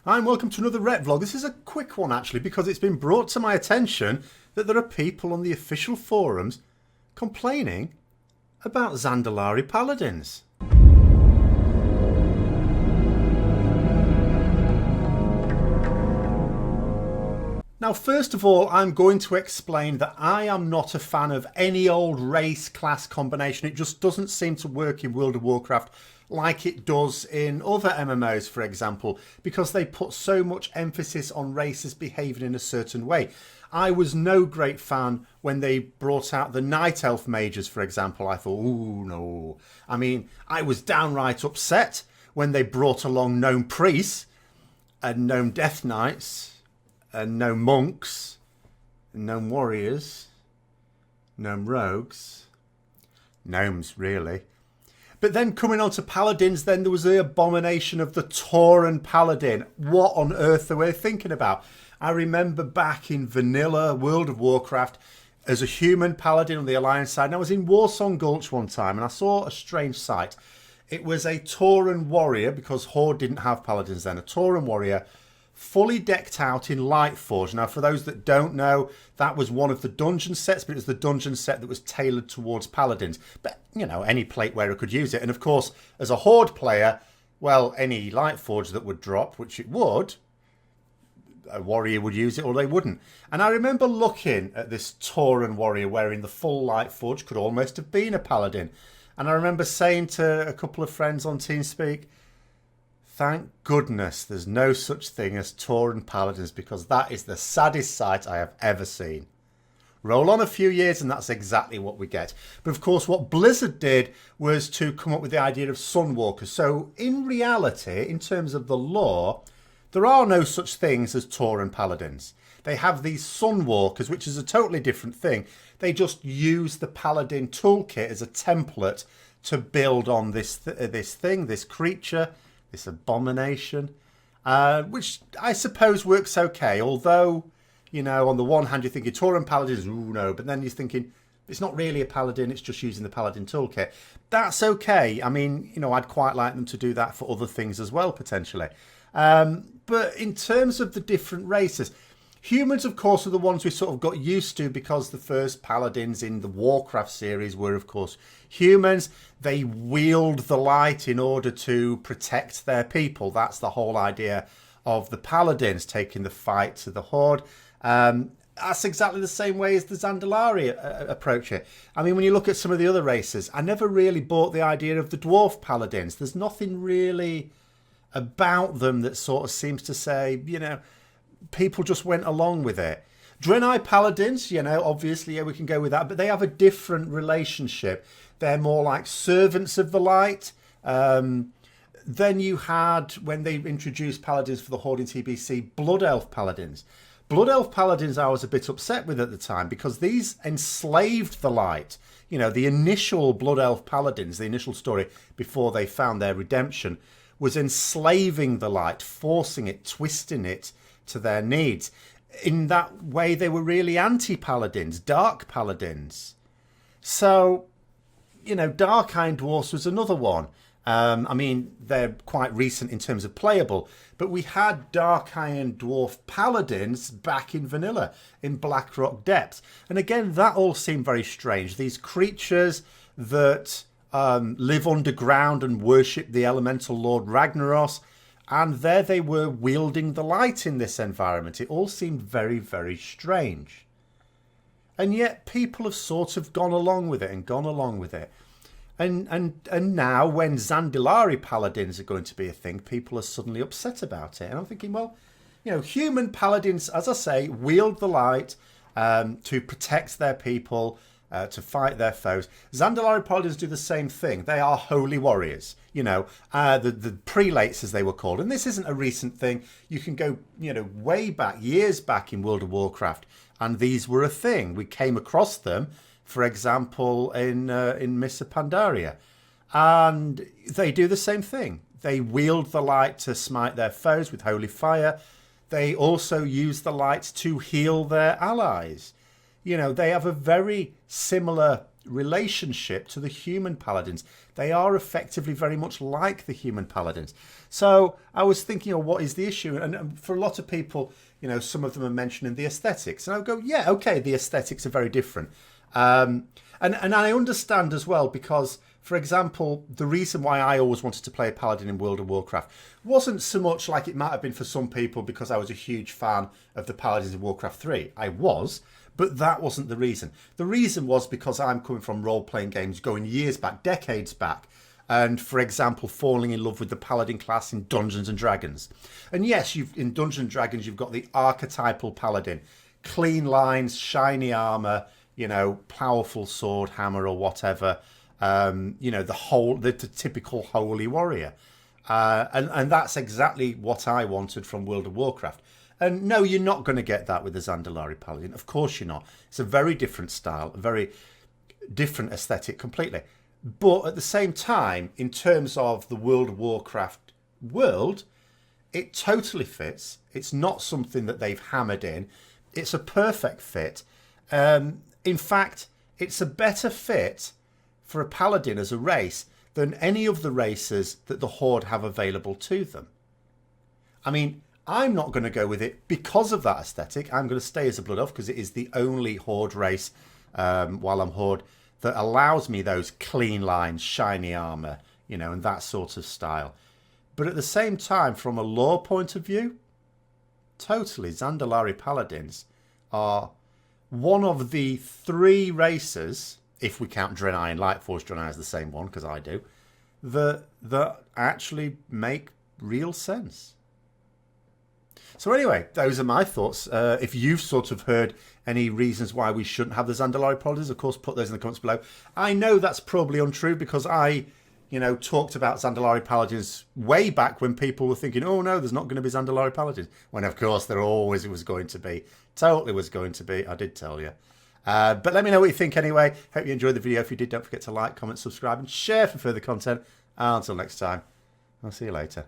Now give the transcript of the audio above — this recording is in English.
Hi and welcome to another Ret vlog. This is a quick one actually because it's been brought to my attention that there are people on the official forums complaining about Zandalari Paladins. Now first of all, I'm going to explain that I am not a fan of any old race class combination. It just doesn't seem to work in World of Warcraft like it does in other MMOs, for example, because they put so much emphasis on races behaving in a certain way. I was no great fan when they brought out the Night Elf mages, for example. I thought, ooh, no. I mean, I was downright upset when they brought along gnome priests and gnome death knights and gnome monks and gnome warriors, gnome rogues, gnomes really. But then coming on to Paladins, then there was the abomination of the Tor Paladin. What on earth are we thinking about? I remember back in vanilla World of Warcraft as a human Paladin on the Alliance side. And I was in Warsong Gulch one time and I saw a strange sight. It was a Tauren warrior, because Horde didn't have Paladins then, a Tauren warrior fully decked out in Lightforge. Now, for those that don't know, that was one of the dungeon sets, but it was the dungeon set that was tailored towards Paladins. But, you know, any plate wearer could use it. And, of course, as a Horde player, well, any Lightforge that would drop, which it would, a warrior would use it or they wouldn't. And I remember looking at this Tauren warrior wearing the full Lightforge, could almost have been a Paladin. And I remember saying to a couple of friends on TeamSpeak, thank goodness there's no such thing as Tauren Paladins, because that is the saddest sight I have ever seen. Roll on a few years and that's exactly what we get. But of course what Blizzard did was to come up with the idea of Sunwalkers. So in reality, in terms of the lore, there are no such things as Tauren Paladins. They have these Sunwalkers, which is a totally different thing. They just use the Paladin toolkit as a template to build on this creature, this abomination, which I suppose works okay. Although, you know, on the one hand you're thinking Tauren Paladins, ooh no, but then you're thinking it's not really a Paladin, it's just using the Paladin toolkit. That's okay. I mean, you know, I'd quite like them to do that for other things as well, potentially. But in terms of the different races, humans, of course, are the ones we sort of got used to because the first Paladins in the Warcraft series were, of course, humans. They wield the light in order to protect their people. That's the whole idea of the Paladins, taking the fight to the Horde. That's exactly the same way as the Zandalari approach it. I mean, when you look at some of the other races, I never really bought the idea of the Dwarf Paladins. There's nothing really about them that sort of seems to say, you know, people just went along with it. Draenei Paladins, you know, obviously, yeah, we can go with that, but they have a different relationship. They're more like servants of the light. Then you had, when they introduced Paladins for the Horde in TBC, Blood Elf Paladins. Blood Elf Paladins I was a bit upset with at the time because these enslaved the light. You know, the initial Blood Elf Paladins, the initial story before they found their redemption, was enslaving the light, forcing it, twisting it to their needs. In that way, they were really anti-Paladins, Dark Paladins. So, you know, Dark Iron Dwarfs was another one. I mean, they're quite recent in terms of playable, but we had Dark Iron Dwarf Paladins back in vanilla, in Blackrock Depths. And again, that all seemed very strange. These creatures that live underground and worship the elemental lord Ragnaros, and there they were wielding the light in this environment. It all seemed very, very strange. And yet people have sort of gone along with it and gone along with it. And now when Zandalari Paladins are going to be a thing, people are suddenly upset about it. And I'm thinking, well, you know, human Paladins, as I say, wield the light to protect their people, to fight their foes. Zandalari Paladins do the same thing. They are holy warriors, you know, the prelates as they were called. And this isn't a recent thing. You can go, you know, way back, years back in World of Warcraft, and these were a thing. We came across them, for example, in Mists of Pandaria, and they do the same thing. They wield the light to smite their foes with holy fire. They also use the light to heal their allies. You know, they have a very similar relationship to the human paladins. They are effectively very much like the human paladins. So I was thinking, oh, what is the issue? And for a lot of people, you know, some of them are mentioning the aesthetics. And I go, yeah, okay, the aesthetics are very different. And I understand as well, because, for example, the reason why I always wanted to play a paladin in World of Warcraft wasn't so much like it might have been for some people because I was a huge fan of the paladins in Warcraft 3. I was, but that wasn't the reason. The reason was because I'm coming from role-playing games going years back, decades back, and, for example, falling in love with the paladin class in Dungeons & Dragons. And yes, in Dungeons & Dragons, you've got the archetypal paladin. Clean lines, shiny armour, you know, powerful sword, hammer or whatever. You know, the typical holy warrior. And that's exactly what I wanted from World of Warcraft. And no, you're not going to get that with the Zandalari Paladin. Of course you're not. It's a very different style, a very different aesthetic completely. But at the same time, in terms of the World of Warcraft world, it totally fits. It's not something that they've hammered in. It's a perfect fit. In fact, it's a better fit for a paladin as a race than any of the races that the Horde have available to them. I mean, I'm not going to go with it because of that aesthetic. I'm going to stay as a Blood Elf because it is the only Horde race, while I'm Horde, that allows me those clean lines, shiny armour, you know, and that sort of style. But at the same time, from a lore point of view, totally, Zandalari Paladins are one of the 3 races, if we count Draenei and Lightforge, Draenei is the same one, because I do, that actually make real sense. So anyway, those are my thoughts. If you've sort of heard any reasons why we shouldn't have the Zandalari Paladins, of course, put those in the comments below. I know that's probably untrue because I, you know, talked about Zandalari Paladins way back when people were thinking, oh no, there's not going to be Zandalari Paladins. When of course there always was going to be. Totally was going to be. I did tell you. But let me know what you think anyway. Hope you enjoyed the video. If you did, don't forget to like, comment, subscribe and share for further content. Until next time, I'll see you later.